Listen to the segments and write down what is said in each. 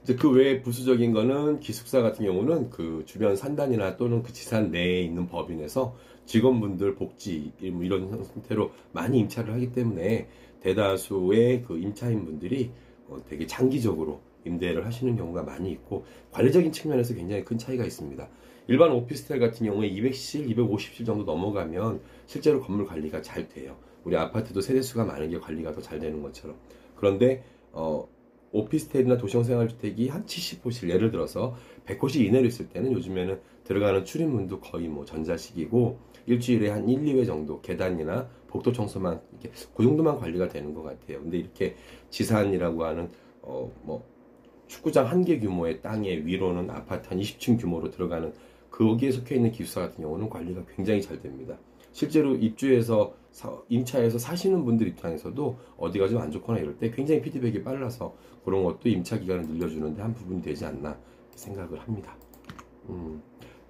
이제 그 외에 부수적인 거는 기숙사 같은 경우는 그 주변 산단이나 또는 그 지산 내에 있는 법인에서 직원분들 복지 뭐 이런 형태로 많이 임차를 하기 때문에 대다수의 그 임차인 분들이 되게 장기적으로 임대를 하시는 경우가 많이 있고 관리적인 측면에서 굉장히 큰 차이가 있습니다. 일반 오피스텔 같은 경우에 200실, 250실 정도 넘어가면 실제로 건물 관리가 잘 돼요. 우리 아파트도 세대수가 많은 게 관리가 더 잘 되는 것처럼. 그런데 오피스텔이나 도시형생활주택이 한 70호실, 예를 들어서 100호실 이내로 있을 때는 요즘에는 들어가는 출입문도 거의 뭐 전자식이고 일주일에 한 1, 2회 정도 계단이나 복도 청소만 이렇게 그 정도만 관리가 되는 것 같아요. 근데 이렇게 지산이라고 하는 뭐 축구장 한 개 규모의 땅에 위로는 아파트 한 20층 규모로 들어가는 거기에 속해 있는 기숙사 같은 경우는 관리가 굉장히 잘 됩니다. 실제로 입주해서 임차해서 사시는 분들 입장에서도 어디가 좀 안 좋거나 이럴 때 굉장히 피드백이 빨라서 그런 것도 임차 기간을 늘려주는데 한 부분이 되지 않나 생각을 합니다.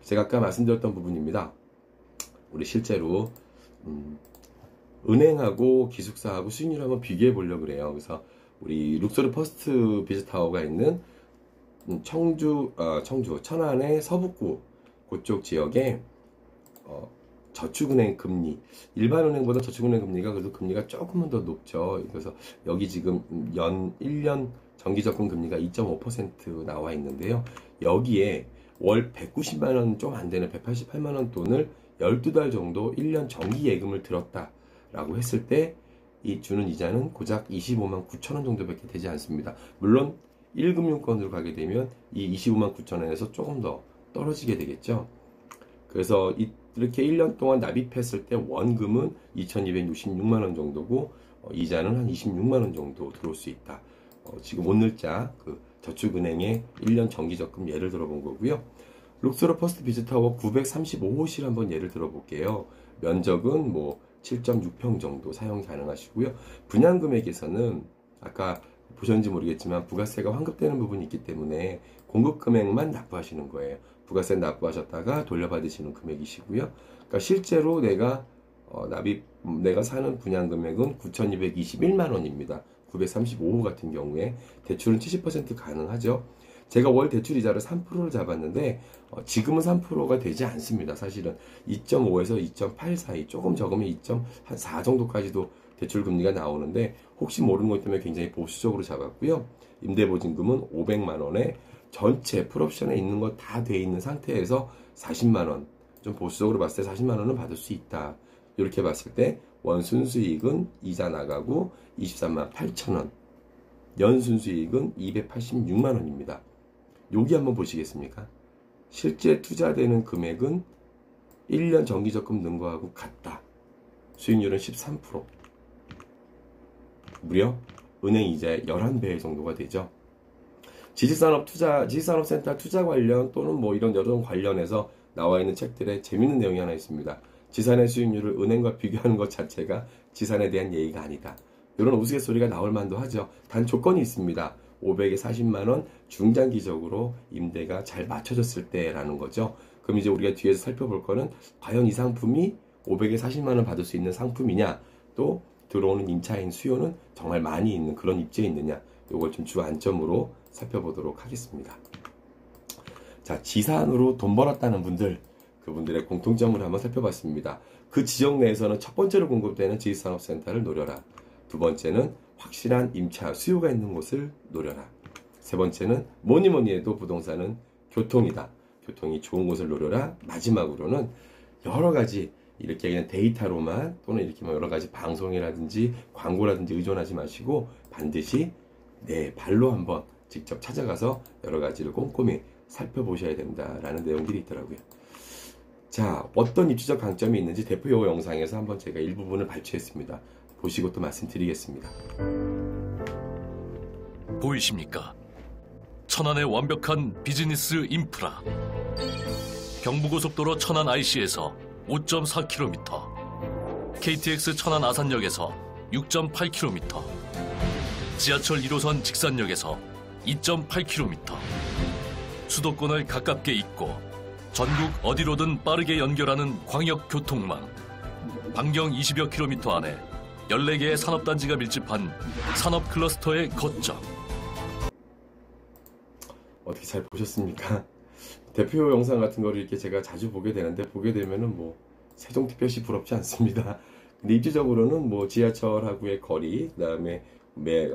제가 아까 말씀드렸던 부분입니다. 우리 실제로 은행하고 기숙사하고 수익률을 한번 비교해 보려고 그래요. 그래서 우리 룩소리 퍼스트 비즈타워가 있는 청주 천안의 서북구 그쪽 지역에 저축은행 금리, 일반 은행보다 저축은행 금리가 그래도 금리가 조금은 더 높죠. 그래서 여기 지금 1년 정기적금 금리가 2.5% 나와 있는데요. 여기에 월 190만 원 좀 안 되는 188만 원 돈을 12달 정도 1년 정기 예금을 들었다라고 했을 때 이 주는 이자는 고작 25만 9천 원 정도밖에 되지 않습니다. 물론 1금융권으로 가게 되면 이 25만 9천 원에서 조금 더 떨어지게 되겠죠. 그래서 이렇게 1년 동안 납입했을 때 원금은 2,266만 원 정도고 이자는 한 26만 원 정도 들어올 수 있다. 지금 오늘자 그 저축은행의 1년 정기적금 예를 들어본 거고요. 룩소리 퍼스트 비즈타워 935호실 한번 예를 들어볼게요. 면적은 뭐 7.6평 정도 사용 가능하시고요. 분양금액에서는 아까 보셨는지 모르겠지만 부가세가 환급되는 부분이 있기 때문에 공급금액만 납부하시는 거예요. 부가세 납부하셨다가 돌려받으시는 금액이시고요. 그러니까 실제로 내가 사는 분양금액은 9,221만 원입니다. 935호 같은 경우에 대출은 70% 가능하죠. 제가 월 대출 이자를 3%를 잡았는데 지금은 3%가 되지 않습니다. 사실은 2.5에서 2.8 사이, 조금 적으면 2.4 정도까지도 대출 금리가 나오는데 혹시 모르는 것 때문에 굉장히 보수적으로 잡았고요. 임대보증금은 500만 원에 전체 풀옵션에 있는 거 다 돼 있는 상태에서 40만 원, 좀 보수적으로 봤을 때 40만 원은 받을 수 있다. 이렇게 봤을 때 월 순수익은 이자 나가고 23만 8천 원, 연 순수익은 286만 원입니다. 여기 한번 보시겠습니까? 실제 투자되는 금액은 1년 정기적금 넣은 거하고 같다. 수익률은 13%. 무려 은행 이자의 11배 정도가 되죠. 지식산업센터 투자 관련 또는 뭐 이런 여러 관련해서 나와 있는 책들에 재밌는 내용이 하나 있습니다. 지산의 수익률을 은행과 비교하는 것 자체가 지산에 대한 예의가 아니다. 이런 우스갯소리가 나올 만도 하죠. 단 조건이 있습니다. 500에 40만 원 중장기적으로 임대가 잘 맞춰졌을 때라는 거죠. 그럼 이제 우리가 뒤에서 살펴볼 거는 과연 이 상품이 500에 40만 원 받을 수 있는 상품이냐, 또 들어오는 임차인 수요는 정말 많이 있는 그런 입지에 있느냐, 이걸 좀 주 안점으로 살펴보도록 하겠습니다. 자, 지산으로 돈 벌었다는 분들, 그분들의 공통점을 한번 살펴봤습니다. 그 지역 내에서는 첫 번째로 공급되는 지식산업센터를 노려라. 두 번째는 확실한 임차 수요가 있는 곳을 노려라. 세 번째는 뭐니 해도 부동산은 교통이다. 교통이 좋은 곳을 노려라. 마지막으로는 여러 가지 이렇게 그냥 데이터로만 또는 이렇게 여러 가지 방송이라든지 광고라든지 의존하지 마시고 반드시 내 발로 한번 직접 찾아가서 여러 가지를 꼼꼼히 살펴보셔야 된다라는 내용들이 있더라고요. 자, 어떤 입지적 강점이 있는지 대표 요거 영상에서 한번 제가 일부분을 발췌했습니다. 보시고 또 말씀드리겠습니다. 보이십니까? 천안의 완벽한 비즈니스 인프라. 경부고속도로 천안 IC에서 5.4km, KTX 천안 아산역에서 6.8km, 지하철 1호선 직산역에서 2.8km, 수도권을 가깝게 잇고 전국 어디로든 빠르게 연결하는 광역교통망, 반경 20여 킬로미터 안에 14개의 산업단지가 밀집한 산업클러스터의 거점. 어떻게 잘 보셨습니까? 대표 영상 같은 거를 이렇게 제가 자주 보게 되는데, 보게 되면은 뭐 세종특별시 부럽지 않습니다. 근데 입지적으로는 뭐 지하철하고의 거리, 그다음에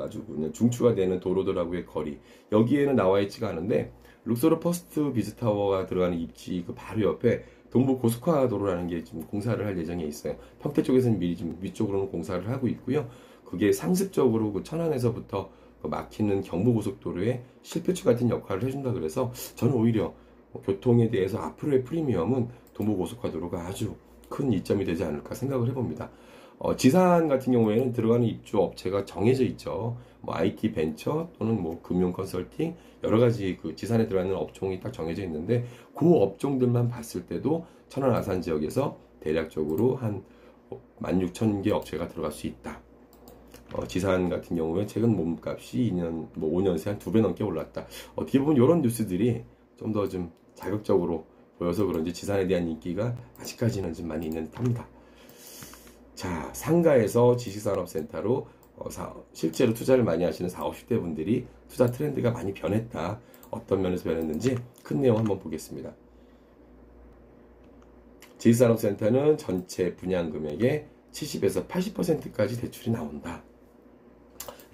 아주 그냥 중추가 되는 도로들하고의 거리, 여기에는 나와 있지가 않은데, 룩소르 퍼스트 비즈타워가 들어가는 입지 그 바로 옆에 동부 고속화도로라는 게 지금 공사를 할 예정에 있어요. 평택 쪽에서는 미리 좀 위쪽으로는 공사를 하고 있고요. 그게 상습적으로 그 천안에서부터 그 막히는 경부고속도로의 실배추 같은 역할을 해준다 그래서, 저는 오히려 교통에 대해서 앞으로의 프리미엄은 동부고속화도로가 아주 큰 이점이 되지 않을까 생각을 해봅니다. 지산 같은 경우에는 들어가는 입주 업체가 정해져 있죠. 뭐 IT 벤처 또는 뭐 금융 컨설팅, 여러 가지 그 지산에 들어가는 업종이 딱 정해져 있는데, 그 업종들만 봤을 때도 천안 아산 지역에서 대략적으로 한 16,000개 업체가 들어갈 수 있다. 지산 같은 경우에 최근 몸값이 2년, 뭐 5년 새 한 2배 넘게 올랐다. 어떻게 보면 이런 뉴스들이 좀 더 좀 자극적으로 보여서 그런지 지산에 대한 인기가 아직까지는 좀 많이 있는 듯합니다. 자, 상가에서 지식산업센터로 실제로 투자를 많이 하시는 40, 50대 분들이 투자 트렌드가 많이 변했다. 어떤 면에서 변했는지 큰 내용 한번 보겠습니다. 지식산업센터는 전체 분양 금액의 70에서 80%까지 대출이 나온다.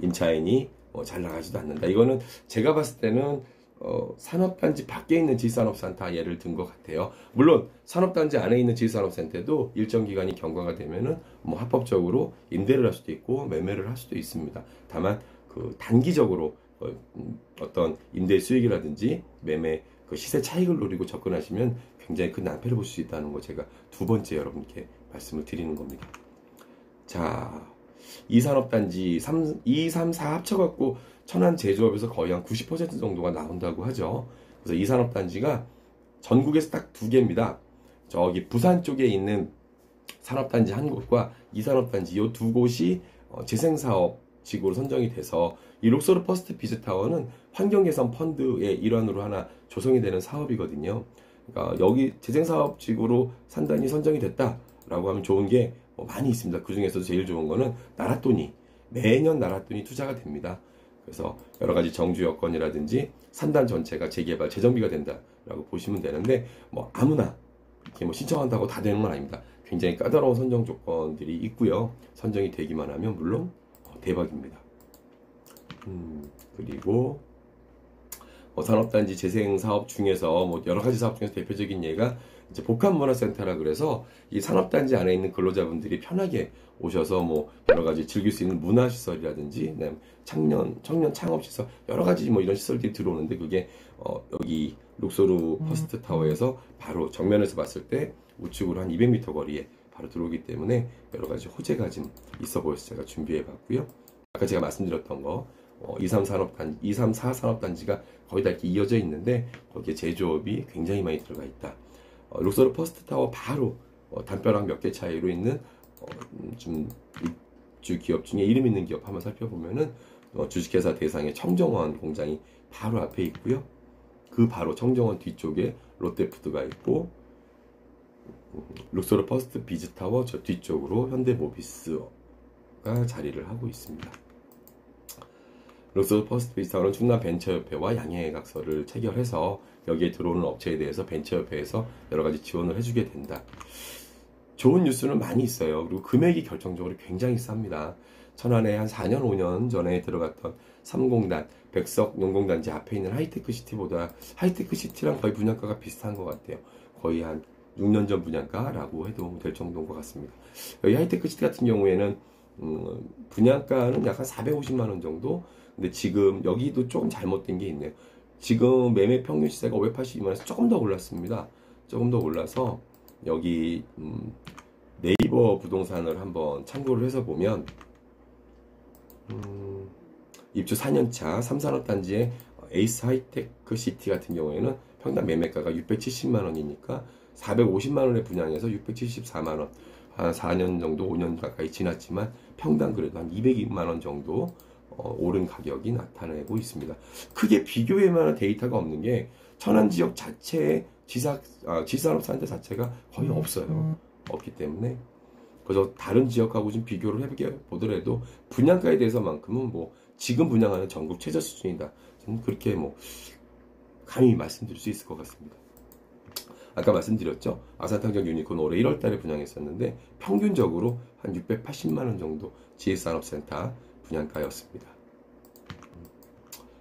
임차인이 잘 나가지도 않는다. 이거는 제가 봤을 때는 산업단지 밖에 있는 지식산업센터 예를 든 것 같아요. 물론 산업단지 안에 있는 지식산업센터도 일정 기간이 경과가 되면은 뭐 합법적으로 임대를 할 수도 있고 매매를 할 수도 있습니다. 다만 그 단기적으로 어떤 임대 수익이라든지 매매 그 시세 차익을 노리고 접근하시면 굉장히 큰 낭패를 볼 수 있다는 거 제가 두 번째 여러분께 말씀을 드리는 겁니다. 자, 이 산업단지 2, 3, 4 합쳐갖고 천안 제조업에서 거의 한 90% 정도가 나온다고 하죠. 그래서 이 산업단지가 전국에서 딱 두 개입니다. 저기 부산 쪽에 있는 산업단지 한 곳과 이 산업단지 이 두 곳이 재생사업 지구로 선정이 돼서, 이 룩소르 퍼스트 비즈타워는 환경개선 펀드의 일환으로 하나 조성이 되는 사업이거든요. 그러니까 여기 재생사업 지구로 산단이 선정이 됐다라고 하면 좋은 게 많이 있습니다. 그 중에서도 제일 좋은 거는 나랏돈이, 매년 나랏돈이 투자가 됩니다. 그래서 여러 가지 정주 여건이라든지 산단 전체가 재개발, 재정비가 된다라고 보시면 되는데, 뭐 아무나 이렇게 뭐 신청한다고 다 되는 건 아닙니다. 굉장히 까다로운 선정 조건들이 있고요. 선정이 되기만 하면 물론 대박입니다. 그리고 산업단지 재생 사업 중에서 뭐 여러 가지 사업 중에서 대표적인 예가 이제 복합문화센터라 그래서, 이 산업단지 안에 있는 근로자분들이 편하게 오셔서 뭐 여러 가지 즐길 수 있는 문화시설이라든지, 청년 창업시설, 여러 가지 뭐 이런 시설들이 들어오는데, 그게 여기 룩소르 퍼스트 타워에서 바로 정면에서 봤을 때 우측으로 한 200m 거리에 바로 들어오기 때문에 여러 가지 호재가 좀 있어 보여서 제가 준비해 봤고요. 아까 제가 말씀드렸던 거 2, 3, 4 산업단지가 거의 다 이렇게 이어져 있는데, 거기에 제조업이 굉장히 많이 들어가 있다. 룩소르 퍼스트 타워 바로 담벼락 몇 개 차이로 있는 좀 입주 기업 중에 이름 있는 기업 한번 살펴보면은 주식회사 대상의 청정원 공장이 바로 앞에 있고요. 그 바로 청정원 뒤쪽에 롯데푸드가 있고, 룩소르 퍼스트 비즈타워 저 뒤쪽으로 현대모비스가 자리를 하고 있습니다. 룩소르 퍼스트 비즈타워는 충남 벤처협회와 양해각서를 체결해서 여기에 들어오는 업체에 대해서 벤처협회에서 여러 가지 지원을 해주게 된다. 좋은 뉴스는 많이 있어요. 그리고 금액이 결정적으로 굉장히 쌉니다. 천안에 한 4년, 5년 전에 들어갔던 3공단, 백석 농공단지 앞에 있는 하이테크시티보다, 하이테크시티랑 거의 분양가가 비슷한 것 같아요. 거의 한 6년 전 분양가라고 해도 될 정도인 것 같습니다. 여기 하이테크시티 같은 경우에는 분양가는 약 한 450만 원 정도. 근데 지금 여기도 조금 잘못된 게 있네요. 지금 매매 평균 시세가 582만 원에서 조금 더 올랐습니다. 조금 더 올라서 여기 네이버 부동산을 한번 참고를 해서 보면 입주 4년차 3산업단지의 에이스 하이테크 시티 같은 경우에는 평당 매매가가 670만 원이니까 450만 원에 분양해서 674만 원, 한 4년 정도 5년 가까이 지났지만 평당 그래도 한 202만 원 정도 오른 가격이 나타내고 있습니다. 크게 비교할 만한 데이터가 없는 게 천안 지역 자체의 지산업산대 자체가 거의 없어요. 없기 때문에, 그래서 다른 지역하고 좀 비교를 해보더라도 분양가에 대해서만큼은 뭐 지금 분양하는 전국 최저 수준이다. 저는 그렇게 뭐 감히 말씀드릴 수 있을 것 같습니다. 아까 말씀드렸죠. 아산탄경 유니콘 올해 1월달에 분양했었는데 평균적으로 한 680만 원 정도 GS산업센터 분양가였습니다.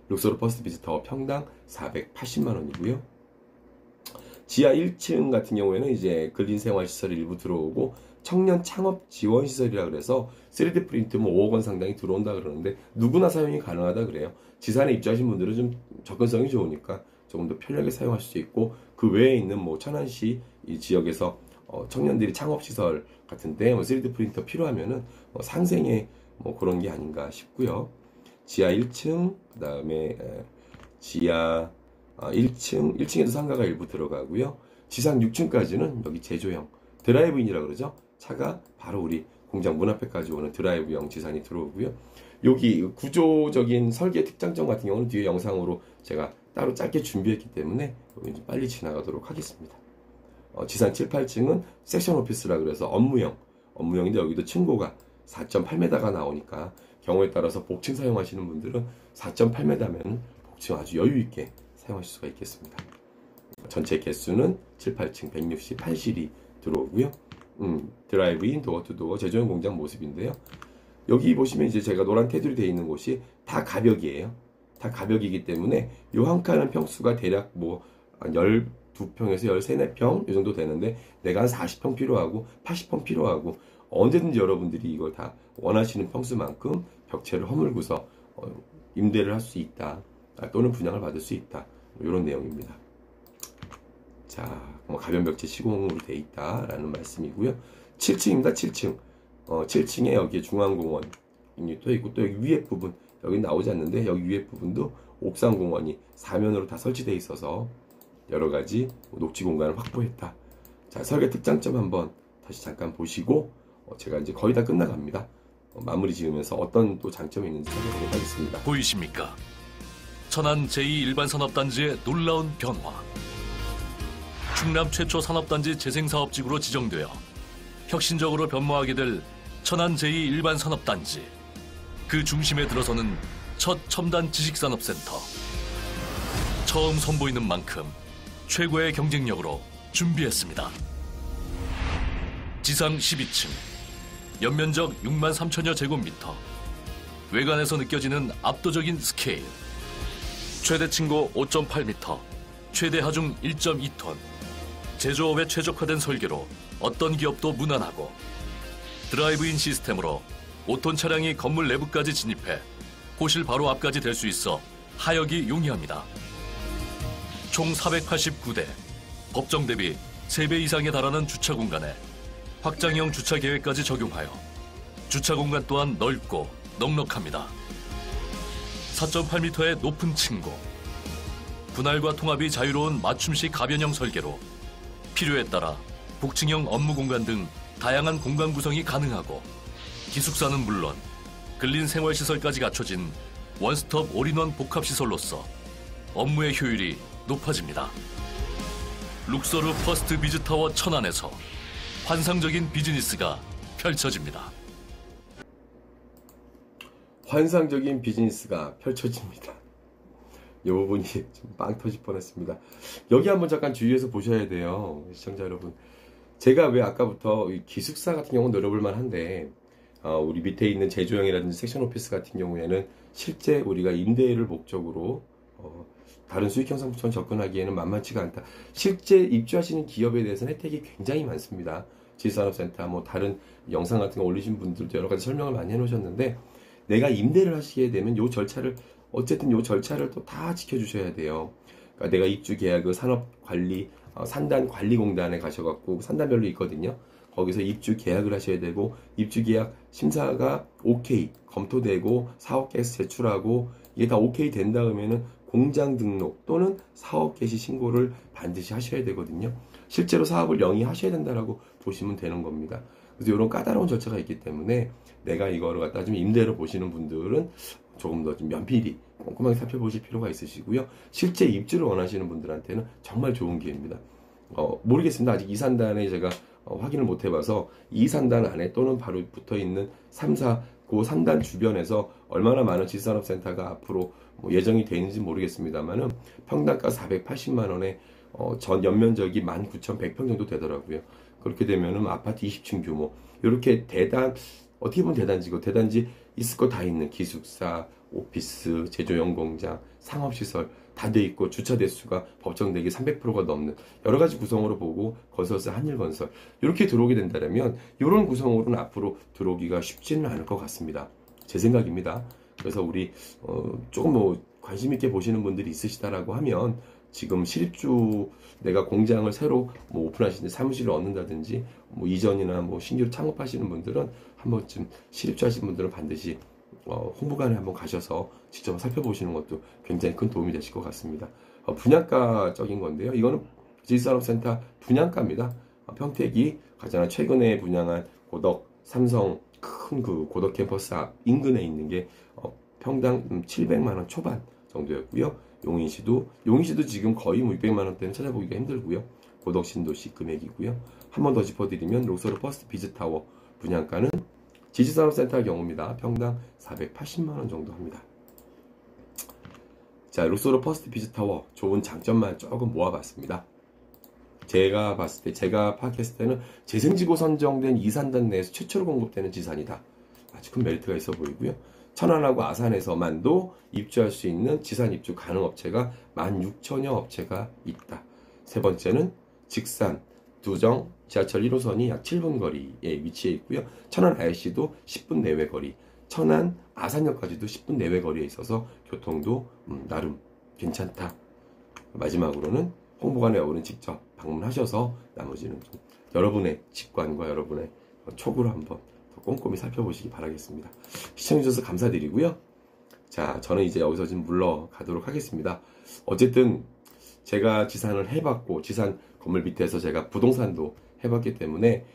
룩소르 퍼스트 비지터 평당 480만 원이고요. 지하 1층 같은 경우에는 이제 근린생활시설이 일부 들어오고 청년 창업 지원 시설이라 그래서 3D 프린트 뭐 5억 원 상당이 들어온다 그러는데 누구나 사용이 가능하다 그래요. 지산에 입주하신 분들은 좀 접근성이 좋으니까 조금 더 편하게 사용할 수 있고 그 외에 있는 뭐 천안시 이 지역에서 청년들이 창업 시설 같은데 뭐 3D 프린터 필요하면은 상생의 뭐 그런 게 아닌가 싶고요. 지하 1층 그다음에 지하 1층에도 상가가 일부 들어가고요. 지상 6층까지는 여기 제조형 드라이브인이라 그러죠. 차가 바로 우리 공장 문 앞에까지 오는 드라이브형 지산이 들어오고요. 여기 구조적인 설계 특장점 같은 경우는 뒤에 영상으로 제가 따로 짧게 준비했기 때문에 여기 좀 빨리 지나가도록 하겠습니다. 지산 7, 8층은 섹션 오피스라 그래서 업무형인데 여기도 층고가 4.8m가 나오니까 경우에 따라서 복층 사용하시는 분들은 4.8m면 복층 아주 여유 있게 사용하실 수가 있겠습니다. 전체 개수는 7, 8층 168실이 들어오고요. 드라이브인 도어투도어 제조용 공장 모습인데요. 여기 보시면 이제 제가 노란 테두리 되어 있는 곳이 다 가벽이에요. 다 가벽이기 때문에 요 한 칸은 평수가 대략 뭐 12평에서 13, 14평 이 정도 되는데 내가 한 40평 필요하고 80평 필요하고 언제든지 여러분들이 이걸 다 원하시는 평수만큼 벽체를 허물고서 임대를 할 수 있다. 또는 분양을 받을 수 있다. 이런 내용입니다. 자, 가변 벽체 시공으로 되어 있다라는 말씀이고요. 7층입니다. 7층. 7층에 여기에 중앙공원이 또 있고 또 여기 위에 부분 여기 나오지 않는데 여기 위에 부분도 옥상공원이 사면으로 다 설치되어 있어서 여러 가지 녹지 공간을 확보했다. 자, 설계 특장점 한번 다시 잠깐 보시고 제가 이제 거의 다 끝나갑니다. 마무리 지으면서 어떤 또 장점이 있는지 살펴보도록 하겠습니다. 보이십니까? 천안 제2일반산업단지의 놀라운 변화. 충남 최초 산업단지 재생사업지구로 지정되어 혁신적으로 변모하게 될 천안 제2일반산업단지. 그 중심에 들어서는 첫 첨단 지식산업센터. 처음 선보이는 만큼 최고의 경쟁력으로 준비했습니다. 지상 12층, 연면적 6만 3천여 제곱미터, 외관에서 느껴지는 압도적인 스케일, 최대 층고 5.8m, 최대 하중 1.2톤, 제조업에 최적화된 설계로 어떤 기업도 무난하고 드라이브인 시스템으로 5톤 차량이 건물 내부까지 진입해 호실 바로 앞까지 될 수 있어 하역이 용이합니다. 총 489대, 법정 대비 3배 이상에 달하는 주차 공간에 확장형 주차 계획까지 적용하여 주차 공간 또한 넓고 넉넉합니다. 4.8m의 높은 층고, 분할과 통합이 자유로운 맞춤식 가변형 설계로 필요에 따라 복층형 업무 공간 등 다양한 공간 구성이 가능하고 기숙사는 물론 근린 생활시설까지 갖춰진 원스톱 올인원 복합시설로서 업무의 효율이 높아집니다. 룩소르 퍼스트 비즈타워 천안에서 환상적인 비즈니스가 펼쳐집니다. 환상적인 비즈니스가 펼쳐집니다. 이 부분이 좀 빵 터질 뻔했습니다. 여기 한번 잠깐 주의해서 보셔야 돼요. 시청자 여러분. 제가 왜 아까부터 이 기숙사 같은 경우는 노려볼 만한데 우리 밑에 있는 제조형이라든지 섹션 오피스 같은 경우에는 실제 우리가 임대를 목적으로 다른 수익형 상품처럼 접근하기에는 만만치가 않다. 실제 입주하시는 기업에 대해서는 혜택이 굉장히 많습니다. 지산업센터 뭐 다른 영상 같은 거 올리신 분들도 여러 가지 설명을 많이 해놓으셨는데 내가 임대를 하시게 되면 요 절차를 어쨌든 요 절차를 또 다 지켜주셔야 돼요. 그러니까 내가 입주 계약을 산업관리 산단관리공단에 가셔갖고 산단별로 있거든요. 거기서 입주 계약을 하셔야 되고 입주 계약 심사가 오케이 검토되고 사업 계획서 제출하고 이게 다 오케이 된 다음에는 공장 등록 또는 사업 개시 신고를 반드시 하셔야 되거든요. 실제로 사업을 영위하셔야 된다라고 보시면 되는 겁니다. 그래서 이런 까다로운 절차가 있기 때문에 내가 이거를 갖다 좀 임대로 보시는 분들은 조금 더 좀 면밀히 꼼꼼하게 살펴보실 필요가 있으시고요. 실제 입주를 원하시는 분들한테는 정말 좋은 기회입니다. 모르겠습니다. 아직 2산단에 제가 확인을 못 해봐서 2산단 안에 또는 바로 붙어 있는 3, 4 그 상단 주변에서 얼마나 많은 지산업센터가 앞으로 뭐 예정이 되어 있는지 모르겠습니다만은 평당가 480만 원에 전 연면적이 19,100평 정도 되더라고요. 그렇게 되면은 아파트 20층 규모 이렇게 어떻게 보면 대단지 있을 거 다 있는 기숙사, 오피스, 제조용 공장, 상업시설 다 돼 있고 주차 대수가 법정 대기 300%가 넘는 여러 가지 구성으로 보고 건설사 한일건설 이렇게 들어오게 된다면 이런 구성으로는 앞으로 들어오기가 쉽지는 않을 것 같습니다. 제 생각입니다. 그래서 우리 조금 뭐 관심 있게 보시는 분들이 있으시다라고 하면 지금 실입주 내가 공장을 새로 뭐 오픈하시는 사무실을 얻는다든지 뭐 이전이나 뭐 신규로 창업하시는 분들은 한 번쯤 실입주 하시는 분들은 반드시 홍보관에 한번 가셔서 직접 살펴보시는 것도 굉장히 큰 도움이 되실 것 같습니다. 분양가적인 건데요. 이거는 지식산업센터 분양가입니다. 평택이 가장 최근에 분양한 고덕 삼성 큰 그 고덕 캠퍼스 앞 인근에 있는 게 평당 700만 원 초반 정도였고요. 용인시도 지금 거의 뭐 600만 원대는 찾아보기가 힘들고요. 고덕 신도시 금액이고요. 한 번 더 짚어드리면 록소르 퍼스트 비즈타워 분양가는 지식산업센터의 경우입니다. 평당 480만 원 정도 합니다. 자, 록소르 퍼스트 비즈타워 좋은 장점만 조금 모아봤습니다. 제가 파악했을 때는 재생지구 선정된 이산단 내에서 최초로 공급되는 지산이다. 아주 큰 메리트가 있어 보이고요. 천안하고 아산에서만도 입주할 수 있는 지산 입주 가능 업체가 16,000여 업체가 있다. 세 번째는 직산, 두정, 지하철 1호선이 약 7분 거리에 위치해 있고요. 천안 IC도 10분 내외 거리, 천안 아산역까지도 10분 내외 거리에 있어서 교통도 나름 괜찮다. 마지막으로는 홍보관에 여러분은 직접 방문하셔서 나머지는 좀 여러분의 직관과 여러분의 촉으로 한번 더 꼼꼼히 살펴보시기 바라겠습니다. 시청해주셔서 감사드리고요. 자, 저는 이제 여기서 좀 물러가도록 하겠습니다. 어쨌든 제가 지산을 해봤고 지산 건물 밑에서 제가 부동산도 해봤기 때문에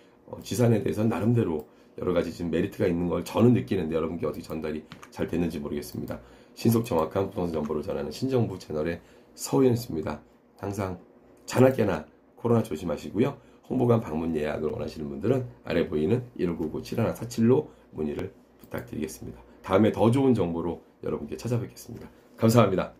지산에 대해서는 나름대로 여러 가지 지금 메리트가 있는 걸 저는 느끼는데 여러분께 어떻게 전달이 잘 됐는지 모르겠습니다. 신속 정확한 부동산 정보를 전하는 신정부 채널의 서우현수입니다. 항상 자나깨나 코로나 조심하시고요. 홍보관 방문 예약을 원하시는 분들은 아래 보이는 1599-7147로 문의를 부탁드리겠습니다. 다음에 더 좋은 정보로 여러분께 찾아뵙겠습니다. 감사합니다.